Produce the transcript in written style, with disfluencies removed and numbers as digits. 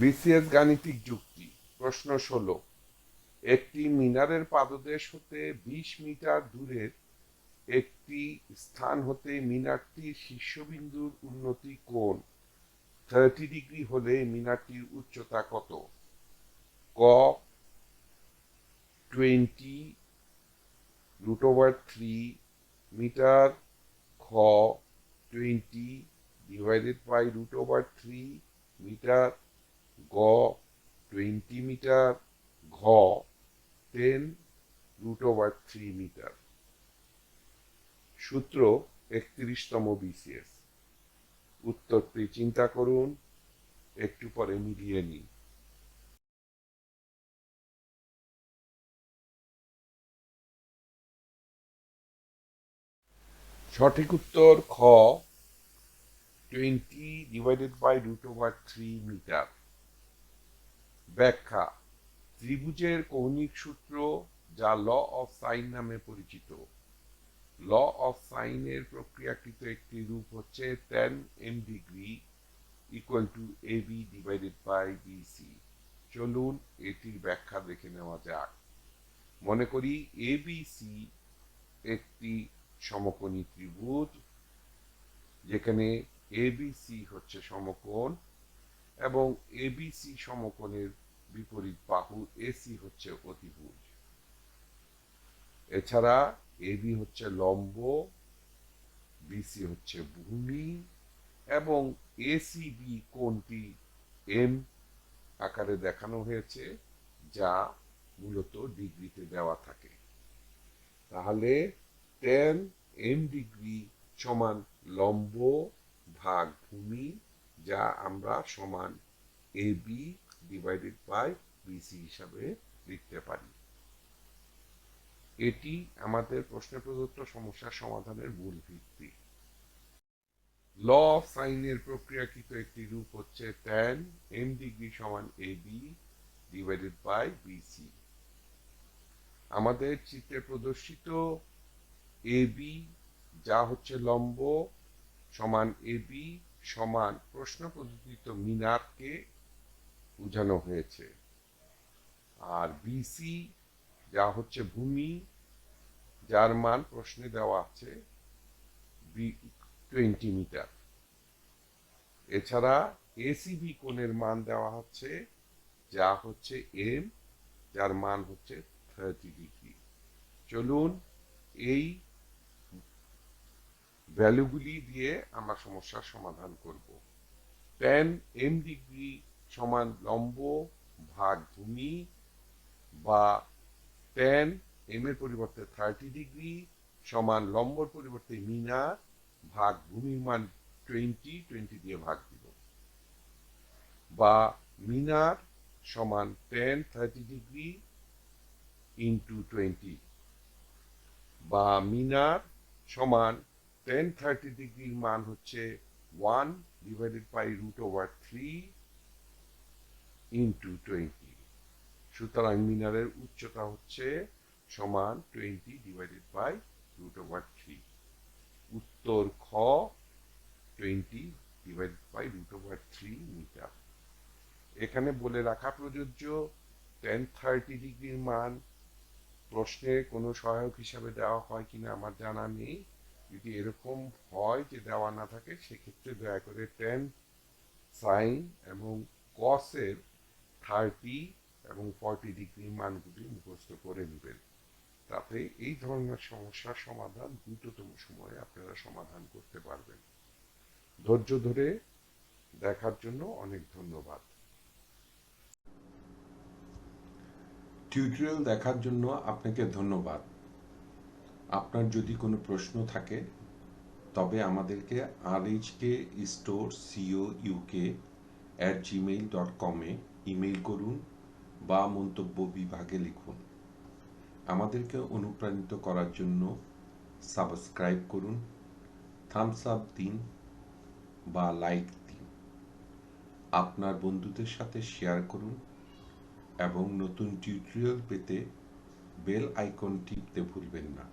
BCS গাণিতিক যুক্তি। প্রশ্ন 16। একটি মিনারের পাদদেশ হতে 20 মিটার দূরের একটি স্থান হতে মিনারটির শীর্ষবিন্দুর উন্নতি কোণ 30 ডিগ্রি হলে মিনারটির উচ্চতা কত? ক 20√3 মিটার, খ 20/√3 মিটার, গ 20 মিটার, ঘ 10√3 মিটার। সূত্র 31তম বিসিএস। উত্তরটি চিন্তা করুন, একটু পরে মিলিয়ে নিন। সঠিক উত্তর খ 20/√3 মিটার। ব্যাখ্যা: ত্রিভুজের কৌণিক সূত্র, যা ল অফ সাইন নামে পরিচিত। ল অফ সাইনের প্রক্রিয়াকৃত একটি রূপ হচ্ছে tan m ডিগ্রি = AB/BC। চলুন এটির ব্যাখ্যা দেখে নেওয়া যাক। মনে করি ABC একটি সমকোণী ত্রিভুজ, যেখানে ABC হচ্ছে সমকোণ এবং ABC সমকোণের বিপরীত বাহু AC হচ্ছে অতিভুজ। এছাড়া AB হচ্ছে লম্ব, BC হচ্ছে ভূমি এবং ACB কোণটি M আকারে দেখানো হয়েছে, যা মূলত ডিগ্রিতে দেওয়া থাকে। তাহলে tan m ডিগ্রি সমান লম্ব ভাগ ভূমি, যা আমরা সমান AB/BC হিসাবে লিখতে পারি। এটি আমাদের প্রশ্নে প্রদত্ত সমস্যার সমাধানের মূল ভিত্তি। ল অফ সাইনের প্রক্রিয়াকৃত একটি রূপ হচ্ছে tan m ডিগ্রি সমান AB/BC। আমাদের চিত্রে প্রদর্শিত AB, যা হচ্ছে লম্ব, সমান AB সমান প্রশ্ন প্রদত্ত মিনারকে বোঝানো হয়েছে। আর BC, যা হচ্ছে ভূমি, যার মান প্রশ্নে দেওয়া আছে 20 মিটার। এছাড়া ACB কোণের মান দেওয়া হচ্ছে, যা হচ্ছে M, যার মান হচ্ছে 30 ডিগ্রি। চলুন এই ভ্যালুগুলি দিয়ে আমরা সমস্যার সমাধান করব। tan m ডিগ্রি সমান লম্ব ভাগ ভূমি, বা tan m এর পরিবর্তে 30 ডিগ্রি সমান লম্বর পরিবর্তে মিনার ভাগ ভূমির মান 20 দিয়ে ভাগ দিব, বা মিনার সমান tan 30 ডিগ্রি ইন্টু 20, বা মিনার সমান tan 30 ডিগ্রির মান হচ্ছে 1/√3 ইন্টু 20। সুতরাং মিনারের উচ্চতা হচ্ছে সমান 20/√3। উত্তর খ 20/√3 মিটার। এখানে বলে রাখা প্রযোজ্য, tan 30 ডিগ্রির মান প্রশ্নে কোনো সহায়ক হিসাবে দেওয়া হয় কিনা আমার জানা নেই। যদি এরকম হয় যে দেওয়া না থাকে, সেক্ষেত্রে দয়া করে tan, sin এবং cos এর 30 এবং 40 ডিগ্রির মানগুলি মুখস্থ করে নেবেন। তাতে এই ধরনের সমস্যার সমাধান দ্রুততম সময়ে আপনারা সমাধান করতে পারবেন। ধৈর্য ধরে দেখার জন্য অনেক ধন্যবাদ। টিউটোরিয়াল দেখার জন্য আপনাকে ধন্যবাদ। আপনার যদি কোনো প্রশ্ন থাকে তবে আমাদেরকে rhkstorecouk@gmail.com ইমেইল করুন বা মন্তব্য বিভাগে লিখুন। আমাদেরকে অনুপ্রাণিত করার জন্য সাবস্ক্রাইব করুন, থামস আপ দিন বা লাইক দিন। আপনার বন্ধুদের সাথে শেয়ার করুন এবং নতুন টিউটোরিয়াল পেতে বেল আইকন টিপতে ভুলবেন না।